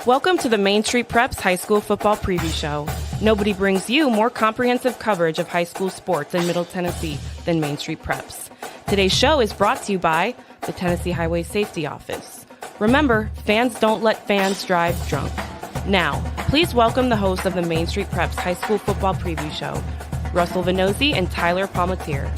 Welcome to the Main Street Preps High School Football Preview Show. Nobody brings you more comprehensive coverage of high school sports in Middle Tennessee than Main Street Preps. Today's show is brought to you by the Tennessee Highway Safety Office. Remember, fans don't let fans drive drunk. Now, please welcome the hosts of the Main Street Preps High School Football Preview Show, Russell Venozzi and Tyler Palmatier.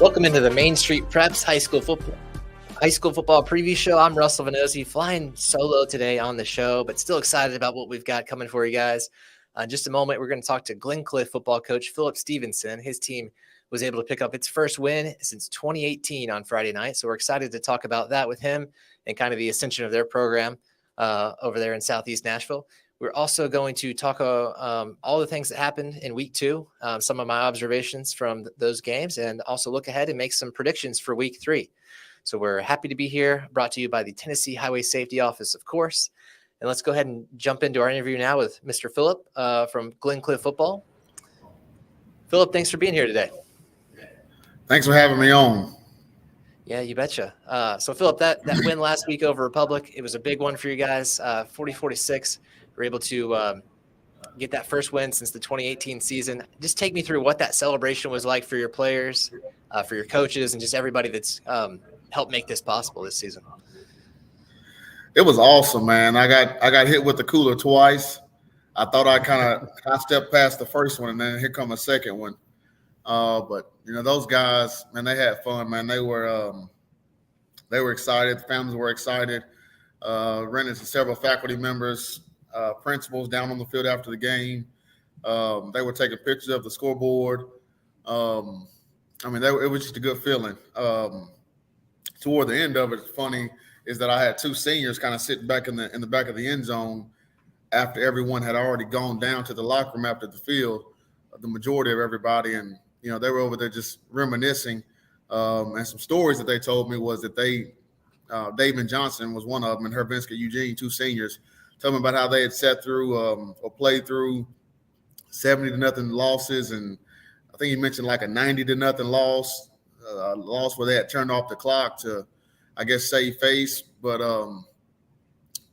Welcome into the Main Street Preps High School Football Preview Show. I'm Russell Venozzi, flying solo today on the show, but still excited about what we've got coming for you guys. In just a moment, we're going to talk to Glencliff football coach Phillip Stevenson. His team was able to pick up its first win since 2018 on Friday night, so we're excited to talk about that with him and kind of the ascension of their program over there in Southeast Nashville. We're also going to talk all the things that happened in week 2, some of my observations from those games, and also look ahead and make some predictions for week 3. So we're happy to be here, brought to you by the Tennessee Highway Safety Office, of course. And let's go ahead and jump into our interview now with Mr. Phillip from Glencliff Football. Phillip, thanks for being here today. Thanks for having me on. Yeah, you betcha. So, Phillip, that win last week over Republic, it was a big one for you guys, 40-46. We're able to get that first win since the 2018 season. Just take me through what that celebration was like for your players, for your coaches, and just everybody that's helped make this possible this season. It was awesome, man. I got hit with the cooler twice. I thought I stepped past the first one, and then here come a second one. But those guys, man, they had fun, man. They were excited. The families were excited. Ran into several faculty members, principals down on the field after the game. They were taking pictures of the scoreboard. It was just a good feeling. Toward the end of it, funny is that I had 2 seniors kind of sitting back in the back of the end zone after everyone had already gone down to the locker room after the field, the majority of everybody. And, they were over there just reminiscing. And some stories that they told me was that David Johnson was one of them, and Hervinska Eugene, 2 seniors, told me about how they had sat through or played through 70-0 losses. And I think he mentioned like a 90-0 loss, a loss where they had turned off the clock to, I guess, save face. But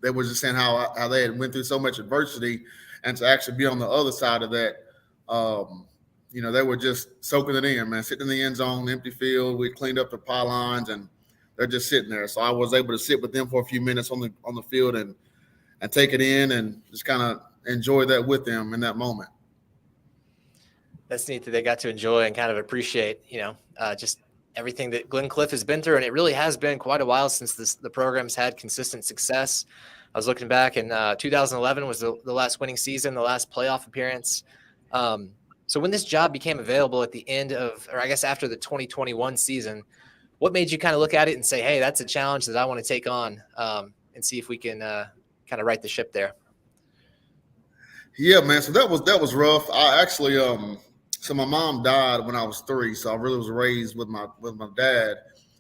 they were just saying how they had went through so much adversity, and to actually be on the other side of that, they were just soaking it in, man, sitting in the end zone, empty field. We cleaned up the pylons, and they're just sitting there. So I was able to sit with them for a few minutes on the field and take it in and just kind of enjoy that with them in that moment. That's neat that they got to enjoy and kind of appreciate, just everything that Glencliff has been through. And it really has been quite a while since the program's had consistent success. I was looking back, and 2011 was the last winning season, the last playoff appearance. So when this job became available at the end of, or I guess after the 2021 season, what made you kind of look at it and say, hey, that's a challenge that I want to take on and see if we can kind of right the ship there? Yeah, man. So that was rough. I actually, so my mom died when I was 3, so I really was raised with my dad,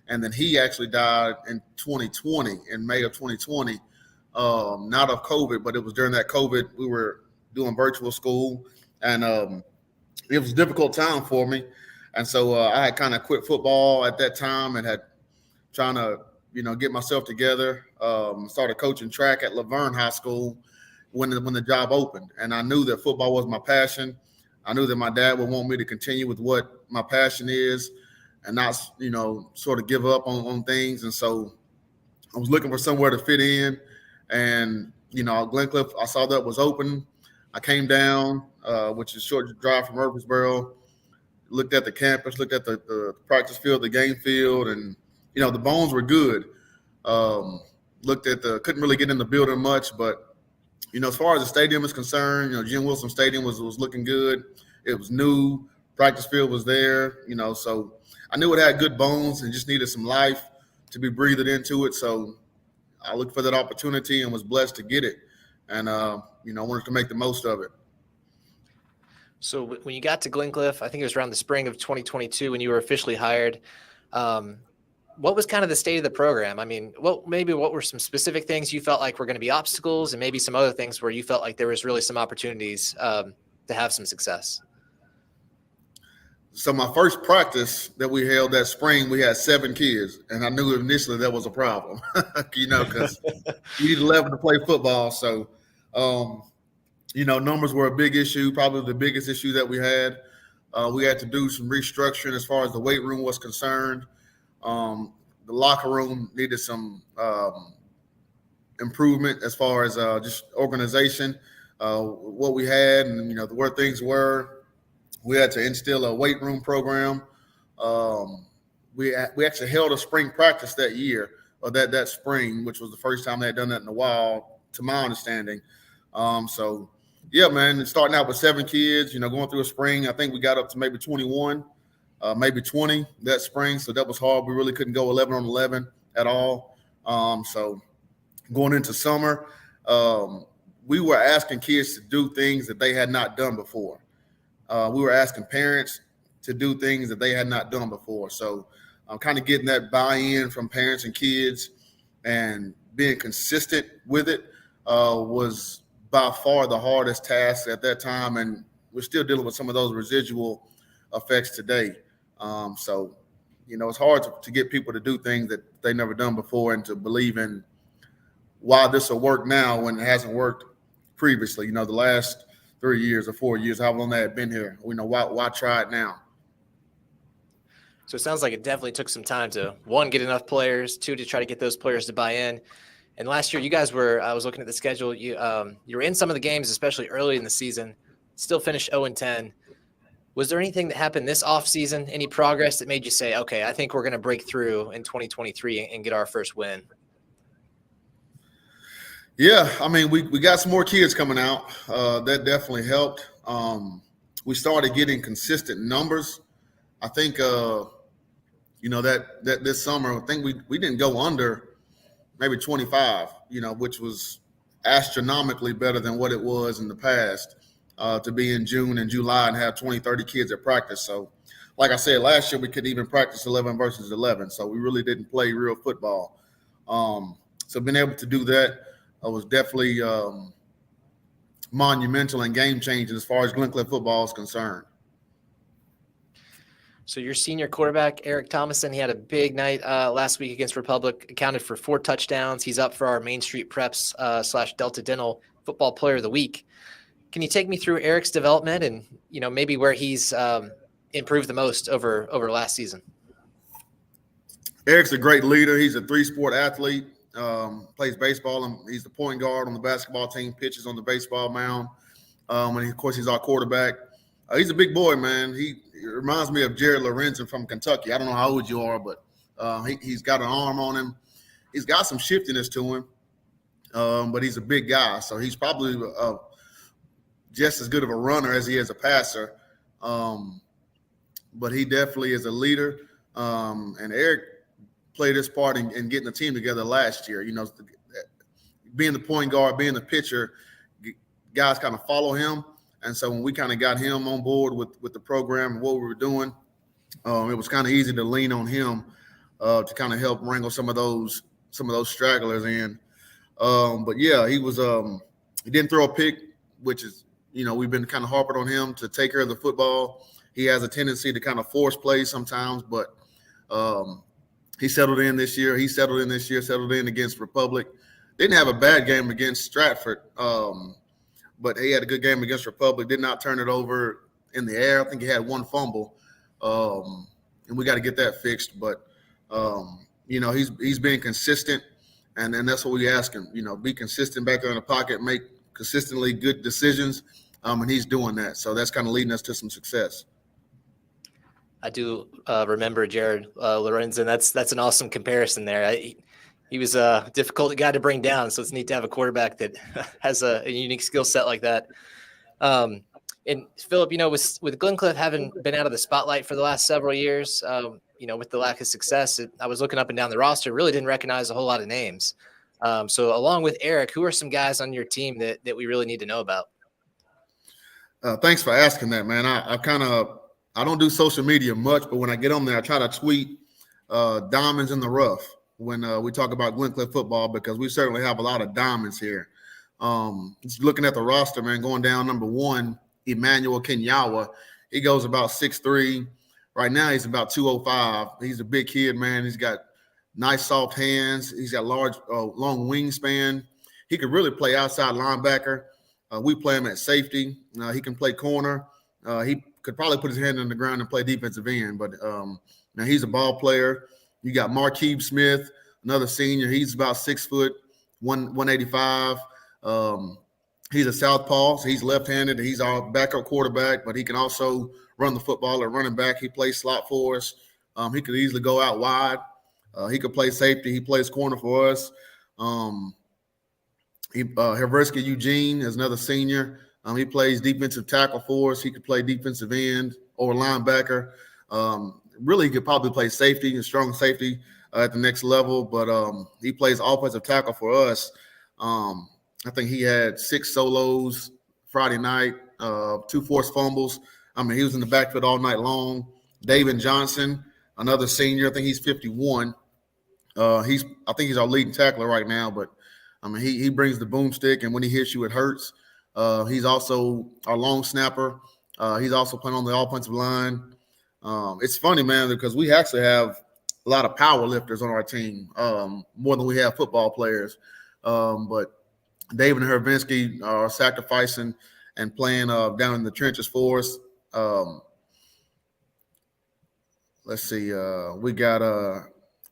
and then he actually died in 2020, in May of 2020, not of COVID, but it was during that COVID. We were doing virtual school, and it was a difficult time for me, and so I had kind of quit football at that time and had trying to get myself together. Started coaching track at Laverne High School when the job opened, and I knew that football was my passion. I knew that my dad would want me to continue with what my passion is and not, sort of give up on things. And so I was looking for somewhere to fit in. And, Glencliff, I saw that was open. I came down, which is a short drive from Murfreesboro, looked at the campus, looked at the practice field, the game field, and, the bones were good. Couldn't really get in the building much, but as far as the stadium is concerned, Jim Wilson Stadium was looking good. It was new. Practice field was there, so I knew it had good bones and just needed some life to be breathed into it. So I looked for that opportunity and was blessed to get it. And, wanted to make the most of it. So when you got to Glencliff, I think it was around the spring of 2022 when you were officially hired, what was kind of the state of the program? I mean, what were some specific things you felt like were going to be obstacles, and maybe some other things where you felt like there was really some opportunities to have some success? So my first practice that we held that spring, we had 7 kids, and I knew initially that was a problem, because you need 11 to play football. So, numbers were a big issue, probably the biggest issue that we had. We had to do some restructuring as far as the weight room was concerned. The locker room needed some improvement as far as just organization, what we had, and where things were. We had to instill a weight room program. We actually held a spring practice that year, or that spring, which was the first time they had done that in a while, to my understanding. So, yeah, man, starting out with 7 kids, going through a spring, I think we got up to maybe 21, maybe 20 that spring. So that was hard. We really couldn't go 11 on 11 at all. So going into summer, we were asking kids to do things that they had not done before. We were asking parents to do things that they had not done before. So I'm kind of getting that buy-in from parents and kids, and being consistent with it was by far the hardest task at that time. And we're still dealing with some of those residual effects today. So, it's hard to get people to do things that they never done before, and to believe in why this will work now when it hasn't worked previously. The last 3 years or 4 years, how long they had been here. Why try it now? So it sounds like it definitely took some time to, 1, get enough players, 2, to try to get those players to buy in. And last year, you guys I was looking at the schedule, you were in some of the games, especially early in the season, still finished 0-10. Was there anything that happened this offseason, any progress that made you say, okay, I think we're going to break through in 2023 and get our first win? Yeah, I mean, we got some more kids coming out. That definitely helped. We started getting consistent numbers. I think, that this summer, I think we didn't go under maybe 25, which was astronomically better than what it was in the past, to be in June and July and have 20, 30 kids at practice. So, like I said, last year we couldn't even practice 11 versus 11. So we really didn't play real football. So being able to do that was definitely monumental and game-changing as far as Glencliff football is concerned. So your senior quarterback, Eric Thomason, he had a big night last week against Republic, accounted for 4 touchdowns. He's up for our Main Street Preps / Delta Dental Football Player of the Week. Can you take me through Eric's development and, maybe where he's improved the most over last season? Eric's a great leader. He's a 3-sport athlete, plays baseball, and he's the point guard on the basketball team, pitches on the baseball mound. And of course, he's our quarterback. He's a big boy, man. He reminds me of Jared Lorenzen from Kentucky. I don't know how old you are, but he's got an arm on him. He's got some shiftiness to him, but he's a big guy. So he's probably just as good of a runner as he is a passer. But he definitely is a leader. And Eric played his part in getting the team together last year. Being the point guard, being the pitcher, guys kind of follow him. And so when we kind of got him on board with the program and what we were doing, it was kind of easy to lean on him to kind of help wrangle some of those stragglers in. But yeah, he didn't throw a pick, which is, we've been kind of harping on him to take care of the football. He has a tendency to kind of force plays sometimes, but he settled in this year. Settled in against Republic. Didn't have a bad game against Stratford, but he had a good game against Republic. Did not turn it over in the air. I think he had 1 fumble, and we got to get that fixed. But he's being consistent, and that's what we ask him. Be consistent back there in the pocket, make consistently good decisions, and he's doing that. So that's kind of leading us to some success. I do remember Jared Lorenzen. That's an awesome comparison there. He was a difficult guy to bring down, so it's neat to have a quarterback that has a unique skill set like that. And Phillip, with Glencliff having been out of the spotlight for the last several years, with the lack of success, I was looking up and down the roster, really didn't recognize a whole lot of names. So along with Eric, who are some guys on your team that we really need to know about? Thanks for asking that, man. I don't do social media much, but when I get on there, I try to tweet diamonds in the rough when we talk about Glencliff football, because we certainly have a lot of diamonds here. Just looking at the roster, man, going down number 1, Emmanuel Kenyawa. He goes about 6'3", Right now, he's about 205. He's a big kid, man. He's got nice, soft hands. He's got large, long wingspan. He could really play outside linebacker. We play him at safety. He can play corner. He could probably put his hand on the ground and play defensive end. But now he's a ball player. You got Marquise Smith, another senior. He's about 6 foot, 185. He's a southpaw, so he's left-handed. He's our backup quarterback, but he can also run the football at running back. He plays slot for us. He could easily go out wide. He could play safety. He plays corner for us. Heversky Eugene is another senior. He plays defensive tackle for us. He could play defensive end or linebacker. Really, he could probably play safety, a strong safety at the next level, but he plays offensive tackle for us. I think he had 6 solos Friday night, 2 forced fumbles. I mean, he was in the backfield all night long. David Johnson, another senior. I think he's 51. I think he's our leading tackler right now, but I mean, he brings the boomstick, and when he hits you, it hurts. He's also our long snapper. He's also playing on the offensive line. It's funny, man, because we actually have a lot of power lifters on our team, more than we have football players. But David and Hervinsky are sacrificing and playing down in the trenches for us. Let's see. We got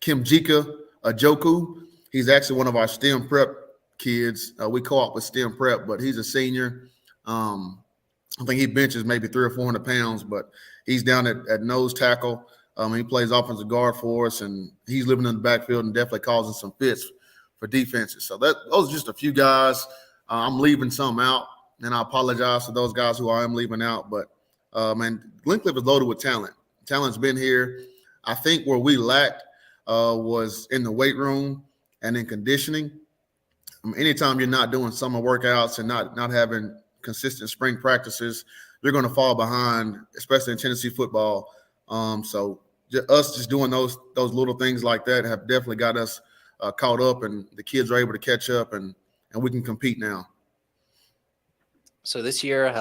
Kimjika Ajoku. He's actually one of our STEM prep kids. We co-op with STEM prep, but he's a senior. I think he benches maybe 300 or 400 pounds, but he's down at nose tackle. He plays offensive guard for us, and he's living in the backfield and definitely causing some fits for defenses. So those are just a few guys. I'm leaving some out, and I apologize to those guys who I am leaving out. But, man, Glencliff is loaded with talent. Talent's been here. I think where we lacked was in the weight room and in conditioning. Anytime you're not doing summer workouts and not having consistent spring practices, you're going to fall behind, especially in Tennessee football. So us just doing those little things like that have definitely got us caught up, and the kids are able to catch up, and we can compete now. So this year,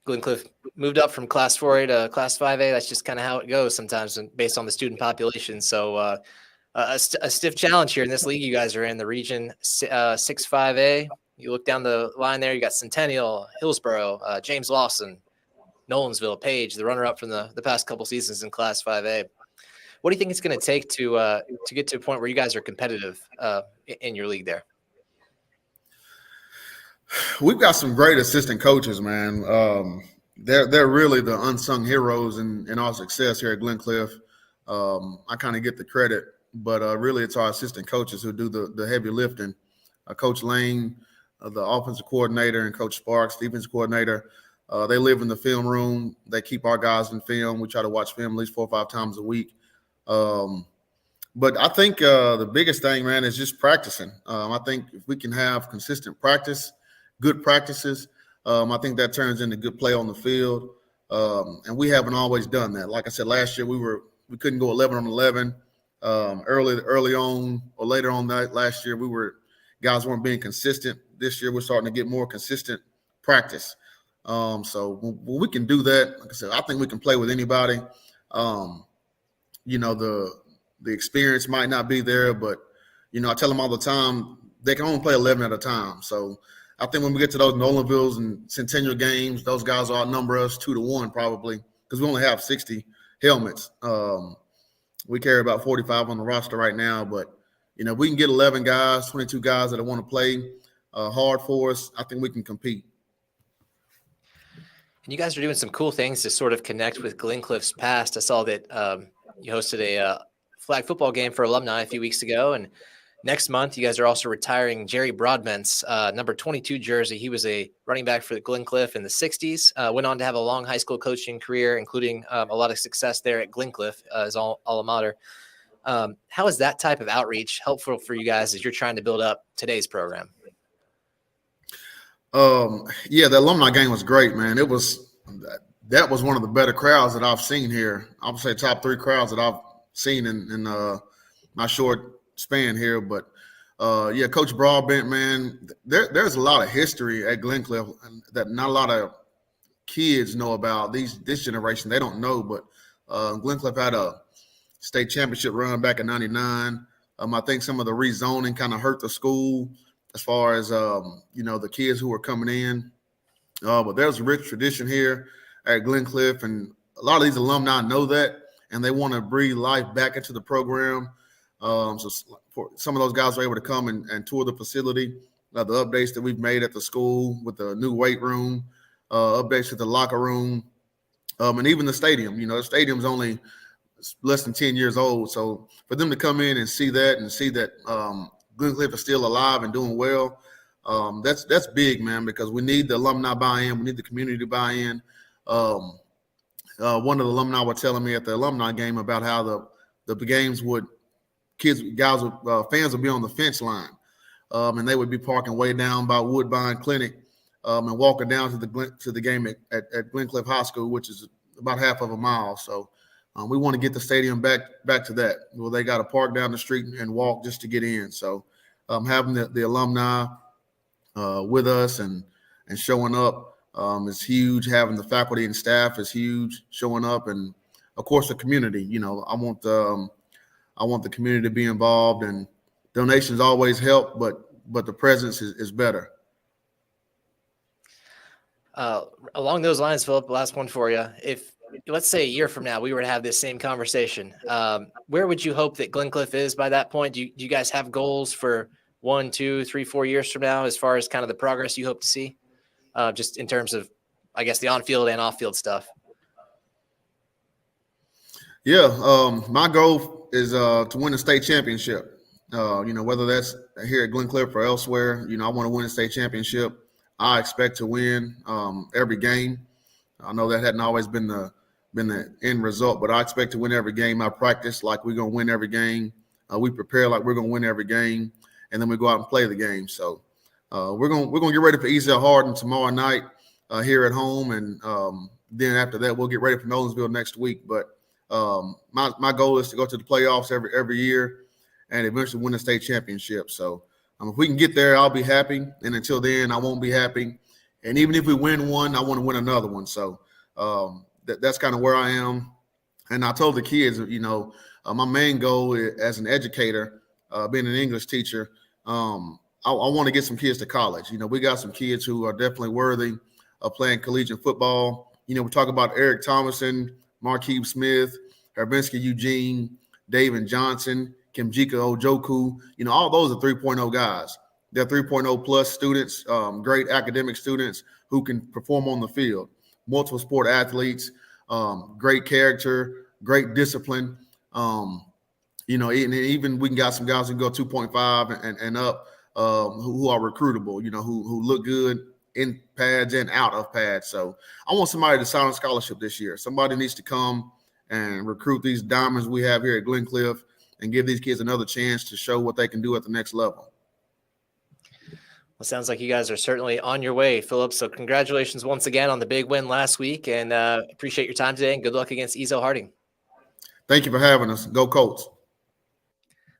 Glencliff moved up from Class 4A to Class 5A. That's just kind of how it goes sometimes based on the student population. So a stiff challenge here in this league. You guys are in the region 6-5A. You look down the line there, you got Centennial, Hillsborough, James Lawson, Nolensville, Page, the runner-up from the past couple seasons in Class 5A. What do you think it's going to take to get to a point where you guys are competitive in your league there? We've got some great assistant coaches, man. They're really the unsung heroes in our success here at Glencliff. I kind of get the credit, but really it's our assistant coaches who do the heavy lifting. Coach Lane, the offensive coordinator, and Coach Sparks, defensive coordinator. They live in the film room. They keep our guys in film. We try to watch film at least 4 or 5 times a week. But I think the biggest thing, man, is just practicing. I think if we can have consistent practice, good practices, I think that turns into good play on the field. And we haven't always done that. Like I said, last year we couldn't go 11 on 11. Early on or later on that last year, guys weren't being consistent. This year we're starting to get more consistent practice. So when we can do that, like I said, I think we can play with anybody. The experience might not be there, but, I tell them all the time, they can only play 11 at a time. So I think when we get to those Nolanvilles and Centennial games, those guys will outnumber us 2-1 probably, because we only have 60 helmets. We carry about 45 on the roster right now, but, we can get 11 guys, 22 guys that want to play hard for us. I think we can compete. And you guys are doing some cool things to sort of connect with Glencliff's past. I saw that you hosted a flag football game for alumni a few weeks ago, and next month you guys are also retiring Jerry Broadbent's number 22 jersey. He was a running back for Glencliff in the 60s, went on to have a long high school coaching career, including a lot of success there at Glencliff, his alma mater. How is that type of outreach helpful for you guys as you're trying to build up today's program? The alumni game was great, man. That was one of the better crowds that I've seen here. I would say top 3 crowds that I've seen in my short span here. But Coach Broadbent, man, there's a lot of history at Glencliff that not a lot of kids know about. This generation, they don't know, but Glencliff had a state championship run back in '99. I think some of the rezoning kind of hurt the school as far as, the kids who were coming in. But there's a rich tradition here at Glencliff, and a lot of these alumni know that, and they want to breathe life back into the program. So some of those guys were able to come and tour the facility, the updates that we've made at the school with the new weight room, updates to the locker room, and even the stadium. The stadium's only less than 10 years old. So for them to come in and see that Glencliff is still alive and doing well, that's big, man, because we need the alumni buy-in. We need the community to buy in. One of the alumni were telling me at the alumni game about how the games fans would be on the fence line, and they would be parking way down by Woodbine Clinic and walking down to the game at Glencliff High School, which is about half of a mile. So we want to get the stadium back to that, where they got to park down the street and walk just to get in. So having the alumni with us and showing up is huge. Having the faculty and staff is huge, showing up, and of course the community. I want the community to be involved, and donations always help, but the presence is better. Along those lines, Phillip, last one for you. If let's say a year from now we were to have this same conversation, where would you hope that Glencliff is by that point? Do you guys have goals for 1, 2, 3, 4 years from now, as far as kind of the progress you hope to see, just in terms of, I guess, the on-field and off-field stuff? Yeah, my goal is to win a state championship. Whether that's here at Glencliff or elsewhere, I want to win a state championship. I expect to win every game. I know that hadn't always been the end result, but I expect to win every game. I practice like we're gonna win every game. We prepare like we're gonna win every game, and then we go out and play the game. So we're gonna get ready for Eastside Hardin tomorrow night here at home, and then after that we'll get ready for Nolensville next week. But my goal is to go to the playoffs every year and eventually win a state championship. So if we can get there, I'll be happy. And until then, I won't be happy. And even if we win one, I want to win another one. So that's kind of where I am. And I told the kids, my main goal as an educator, being an English teacher, I want to get some kids to college. We got some kids who are definitely worthy of playing collegiate football. We talk about Eric Thomason, Marquise Smith, Herbinsky Eugene, David Johnson, Kimjika Ojoku, all those are 3.0 guys. They're 3.0 plus students, great academic students who can perform on the field, multiple sport athletes, great character, great discipline. And even we can got some guys who go 2.5 and up who are recruitable, who look good in pads and out of pads. So I want somebody to sign a scholarship this year. Somebody needs to come and recruit these diamonds we have here at Glencliff and give these kids another chance to show what they can do at the next level. Well, sounds like you guys are certainly on your way, Phillip. So congratulations once again on the big win last week, and appreciate your time today, and good luck against Ezo Harding. Thank you for having us. Go Colts.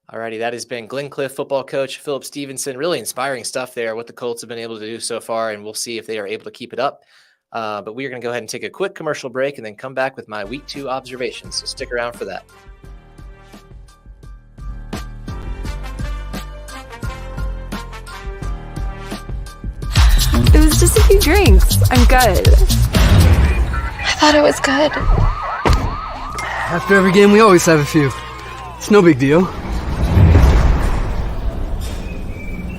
All righty, that has been Glencliff football coach Phillip Stevenson. Really inspiring stuff there, what the Colts have been able to do so far, and we'll see if they are able to keep it up. But we are going to go ahead and take a quick commercial break and then come back with my week 2 observations. So stick around for that. It was just a few drinks. I'm good. I thought it was good. After every game, we always have a few. It's no big deal.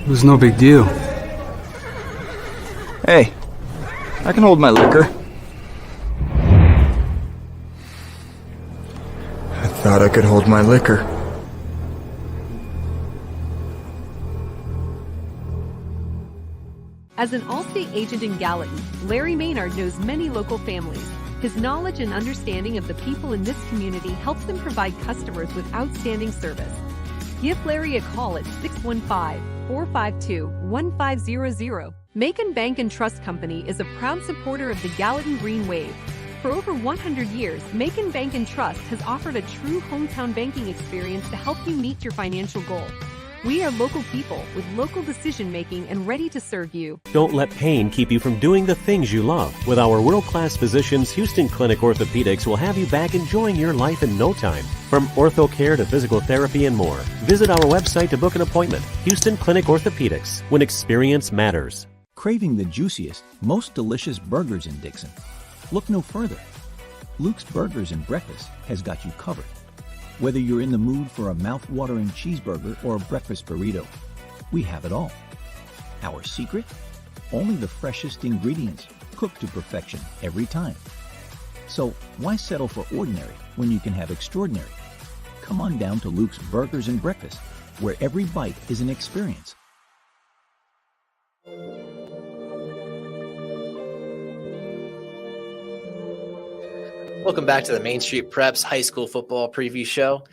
It was no big deal. Hey, I can hold my liquor. I thought I could hold my liquor. As an Allstate agent in Gallatin, Larry Maynard knows many local families. His knowledge and understanding of the people in this community helps them provide customers with outstanding service. Give Larry a call at 615-452-1500. Macon Bank and Trust Company is a proud supporter of the Gallatin Green Wave. For over 100 years, Macon Bank and Trust has offered a true hometown banking experience to help you meet your financial goal. We are local people with local decision making and ready to serve you. Don't let pain keep you from doing the things you love. With our world-class physicians, Houston Clinic Orthopedics will have you back enjoying your life in no time. From ortho care to physical therapy and more. Visit our website to book an appointment. Houston Clinic Orthopedics, when experience matters. Craving the juiciest, most delicious burgers in Dixon? Look no further. Luke's Burgers and Breakfast has got you covered. Whether you're in the mood for a mouth-watering cheeseburger or a breakfast burrito, we have it all. Our secret? Only the freshest ingredients, cooked to perfection every time. So why settle for ordinary when you can have extraordinary? Come on down to Luke's Burgers and Breakfast, where every bite is an experience. Welcome back to the Main Street Preps High School Football Preview Show.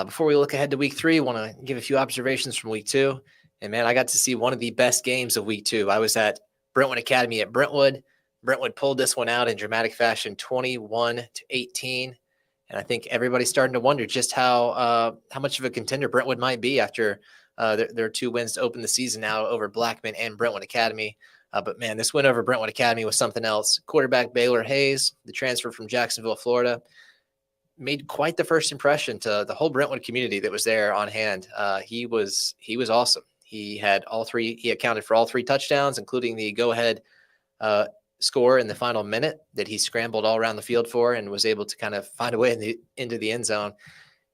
Before we look ahead to Week 3, I want to give a few observations from Week 2. And, man, I got to see one of the best games of Week 2. I was at Brentwood Academy at Brentwood. Brentwood pulled this one out in dramatic fashion, 21-18. And I think everybody's starting to wonder just how much of a contender Brentwood might be after their 2 wins to open the season now over Blackman and Brentwood Academy. But, man, this win over Brentwood Academy was something else. Quarterback Baylor Hayes, the transfer from Jacksonville, Florida, made quite the first impression to the whole Brentwood community that was there on hand. He was awesome. He accounted for all 3 touchdowns, including the go-ahead score in the final minute that he scrambled all around the field for and was able to kind of find a way into the end zone.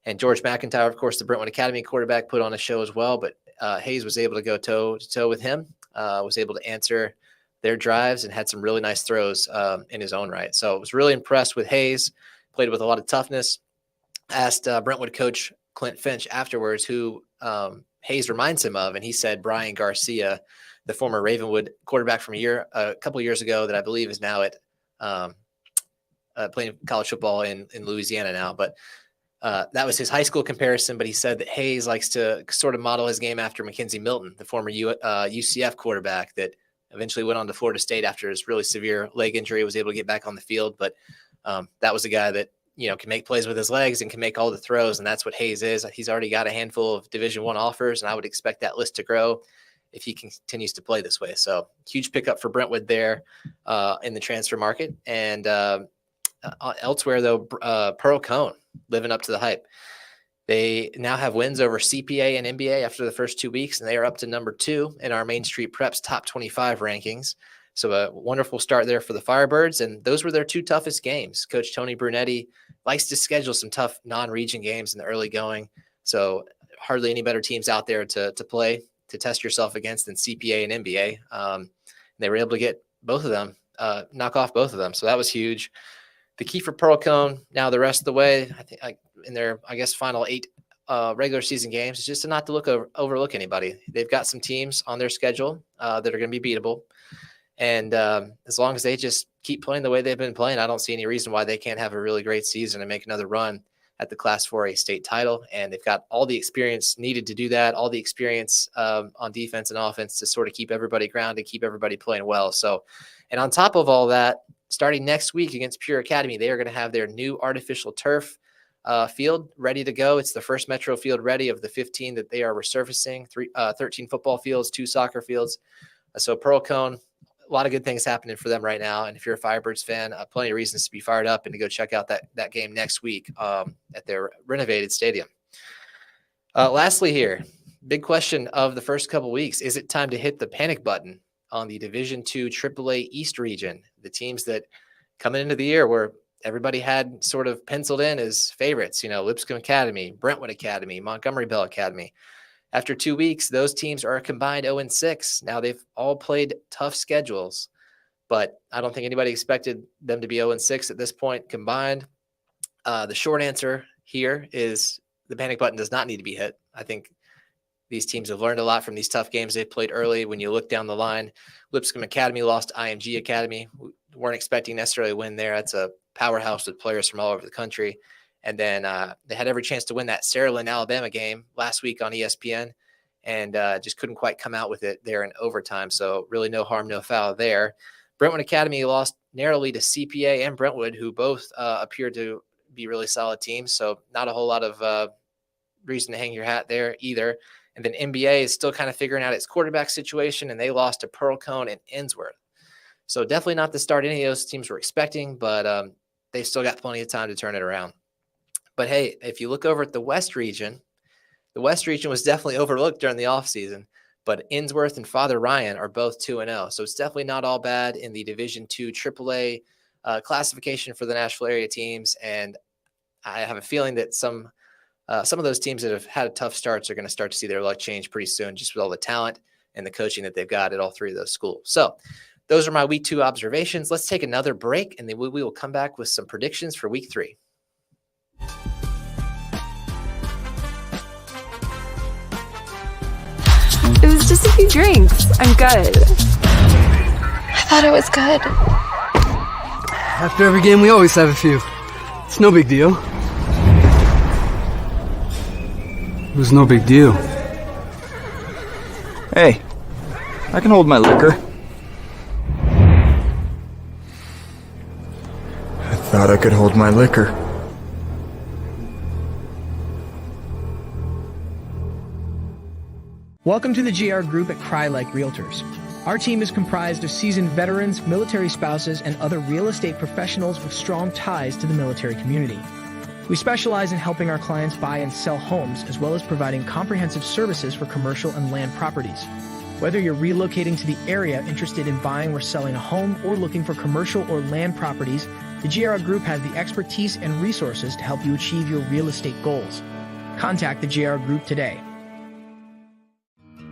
And George McIntyre, of course, the Brentwood Academy quarterback, put on a show as well. But Hayes was able to go toe-to-toe with him. Was able to answer their drives and had some really nice throws in his own right. So I was really impressed with Hayes, played with a lot of toughness. Asked Brentwood coach Clint Finch afterwards who Hayes reminds him of, and he said Brian Garcia, the former Ravenwood quarterback from a couple of years ago that I believe is now at playing college football in Louisiana now. But that was his high school comparison, but he said that Hayes likes to sort of model his game after Mackenzie Milton, the former UCF quarterback that eventually went on to Florida State after his really severe leg injury, was able to get back on the field. But that was a guy that, can make plays with his legs and can make all the throws. And that's what Hayes is. He's already got a handful of Division I offers, and I would expect that list to grow if he continues to play this way. So huge pickup for Brentwood there in the transfer market. And elsewhere, though, Pearl Cone living up to the hype. They now have wins over CPA and NBA after the first 2 weeks, and they are up to number 2 in our Main Street Preps top 25 rankings. So a wonderful start there for the Firebirds, and those were their 2 toughest games. Coach Tony Brunetti likes to schedule some tough non-region games in the early going, so hardly any better teams out there to play, to test yourself against than CPA and NBA. They were able to get both of them, knock off both of them, so that was huge. The key for Pearl Cone now the rest of the way, I think in their, final 8 regular season games, is just to not to overlook anybody. They've got some teams on their schedule that are going to be beatable. And as long as they just keep playing the way they've been playing, I don't see any reason why they can't have a really great season and make another run at the Class 4A state title. And they've got all the experience needed to do that, all the experience on defense and offense to sort of keep everybody grounded, keep everybody playing well. So, and on top of all that, starting next week against Pure Academy, they are going to have their new artificial turf field ready to go. It's the first Metro field ready of the 15 that they are resurfacing, 13 football fields, 2 soccer fields. So Pearl Cone, a lot of good things happening for them right now. And if you're a Firebirds fan, plenty of reasons to be fired up and to go check out that game next week at their renovated stadium. Lastly here, big question of the first couple weeks. Is it time to hit the panic button on the Division II AAA East region? The teams that coming into the year where everybody had sort of penciled in as favorites, Lipscomb Academy, Brentwood Academy, Montgomery Bell Academy. After 2 weeks, those teams are a combined 0-6. Now they've all played tough schedules, but I don't think anybody expected them to be 0-6 at this point combined. The short answer here is the panic button does not need to be hit. I think these teams have learned a lot from these tough games they've played early. When you look down the line, Lipscomb Academy lost to IMG Academy. We weren't expecting necessarily a win there. That's a powerhouse with players from all over the country. And then they had every chance to win that Saraland, Alabama game last week on ESPN and just couldn't quite come out with it there in overtime. So really no harm, no foul there. Brentwood Academy lost narrowly to CPA and Brentwood, who both appear to be really solid teams. So not a whole lot of reason to hang your hat there either. And then NBA is still kind of figuring out its quarterback situation, and they lost to Pearl-Cohn and Innsworth. So definitely not the start any of those teams were expecting, but they've still got plenty of time to turn it around. But hey, if you look over at the West region was definitely overlooked during the offseason, but Innsworth and Father Ryan are both 2-0. So it's definitely not all bad in the Division II AAA classification for the Nashville area teams. And I have a feeling that some of those teams that have had tough starts are going to start to see their luck change pretty soon, just with all the talent and the coaching that they've got at all three of those schools. So those are my week 2 observations. Let's take another break, and then we will come back with some predictions for week 3. It was just a few drinks. I'm good. I thought it was good. After every game, we always have a few. It's no big deal. It was no big deal. Hey, I can hold my liquor. I thought I could hold my liquor. Welcome to the GR Group at Cry Like Realtors. Our team is comprised of seasoned veterans, military spouses, and other real estate professionals with strong ties to the military community. We specialize in helping our clients buy and sell homes, as well as providing comprehensive services for commercial and land properties. Whether you're relocating to the area interested in buying or selling a home, or looking for commercial or land properties, the GR Group has the expertise and resources to help you achieve your real estate goals. Contact the GR Group today.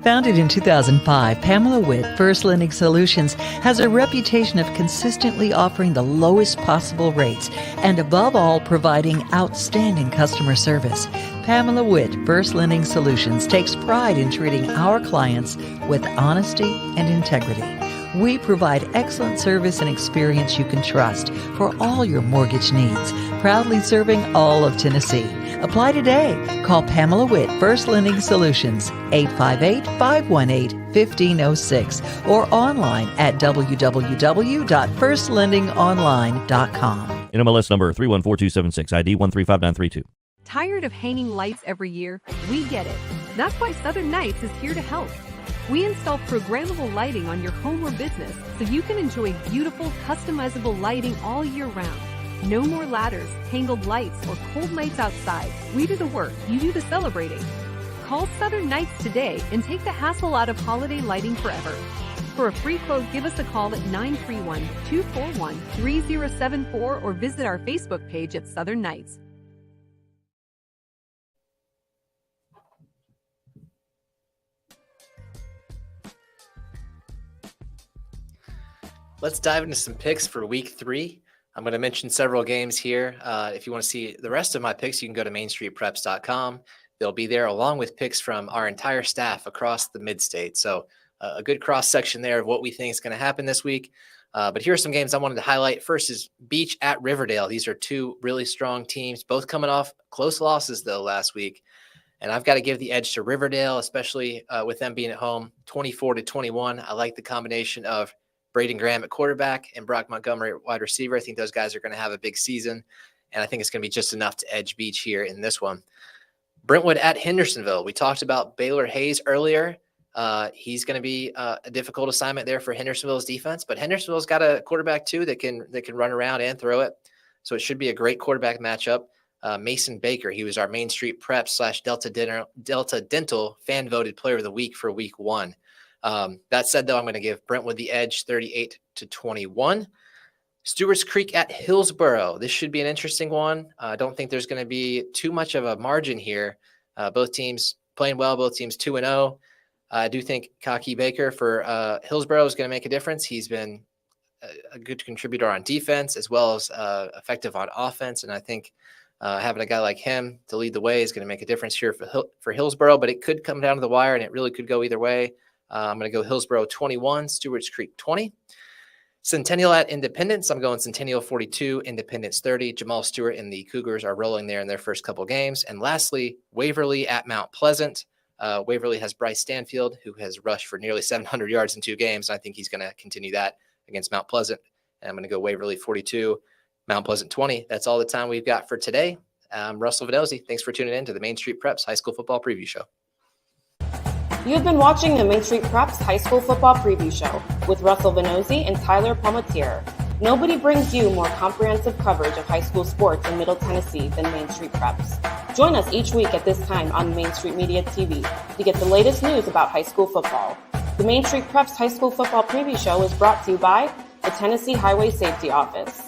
Founded in 2005, Pamela Witt, First Lending Solutions, has a reputation of consistently offering the lowest possible rates and, above all, providing outstanding customer service. Pamela Witt, First Lending Solutions, takes pride in treating our clients with honesty and integrity. We provide excellent service and experience you can trust for all your mortgage needs, proudly serving all of Tennessee. Apply today. Call Pamela Witt, First Lending Solutions, 858-518-1506, or online at www.firstlendingonline.com. NMLS number 314276, ID 135932. Tired of hanging lights every year? We get it. That's why Southern Nights is here to help. We install programmable lighting on your home or business so you can enjoy beautiful, customizable lighting all year round. No more ladders, tangled lights, or cold nights outside. We do the work, you do the celebrating. Call Southern Nights today and take the hassle out of holiday lighting forever. For a free quote, give us a call at 931-241-3074 or visit our Facebook page at Southern Nights. Let's dive into some picks for week 3. I'm going to mention several games here. If you want to see the rest of my picks, you can go to mainstreetpreps.com. They'll be there along with picks from our entire staff across the mid-state. So a good cross-section there of what we think is going to happen this week. But here are some games I wanted to highlight. First is Beach at Riverdale. These are two really strong teams, both coming off close losses, though, last week. And I've got to give the edge to Riverdale, especially with them being at home, 24-21. I like the combination of Braden Graham at quarterback and Brock Montgomery at wide receiver. I think those guys are going to have a big season, and I think it's going to be just enough to edge Beach here in this one. Brentwood at Hendersonville. We talked about Baylor Hayes earlier. He's going to be a difficult assignment there for Hendersonville's defense, but Hendersonville's got a quarterback too that can run around and throw it. So it should be a great quarterback matchup. Mason Baker, he was our Main Street Prep / Delta Dental fan voted player of the week for week 1. That said, though, I'm going to give Brentwood the edge 38-21. Stewart's Creek at Hillsboro. This should be an interesting one. I don't think there's going to be too much of a margin here. Both teams playing well, both teams 2-0. I do think Kaki Baker for Hillsboro is going to make a difference. He's been a good contributor on defense as well as effective on offense. And I think having a guy like him to lead the way is going to make a difference here for Hillsboro, but it could come down to the wire and it really could go either way. I'm going to go Hillsboro 21, Stewart's Creek 20. Centennial at Independence. I'm going Centennial 42, Independence 30. Jamal Stewart and the Cougars are rolling there in their first couple games. And lastly, Waverly at Mount Pleasant. Waverly has Bryce Stanfield, who has rushed for nearly 700 yards in 2 games. And I think he's going to continue that against Mount Pleasant. And I'm going to go Waverly 42, Mount Pleasant 20. That's all the time we've got for today. I'm Russell Venozzi. Thanks for tuning in to the Main Street Preps High School Football Preview Show. You have been watching the Main Street Preps High School Football Preview Show with Russell Venozzi and Tyler Palmatier. Nobody brings you more comprehensive coverage of high school sports in Middle Tennessee than Main Street Preps. Join us each week at this time on Main Street Media TV to get the latest news about high school football. The Main Street Preps High School Football Preview Show is brought to you by the Tennessee Highway Safety Office.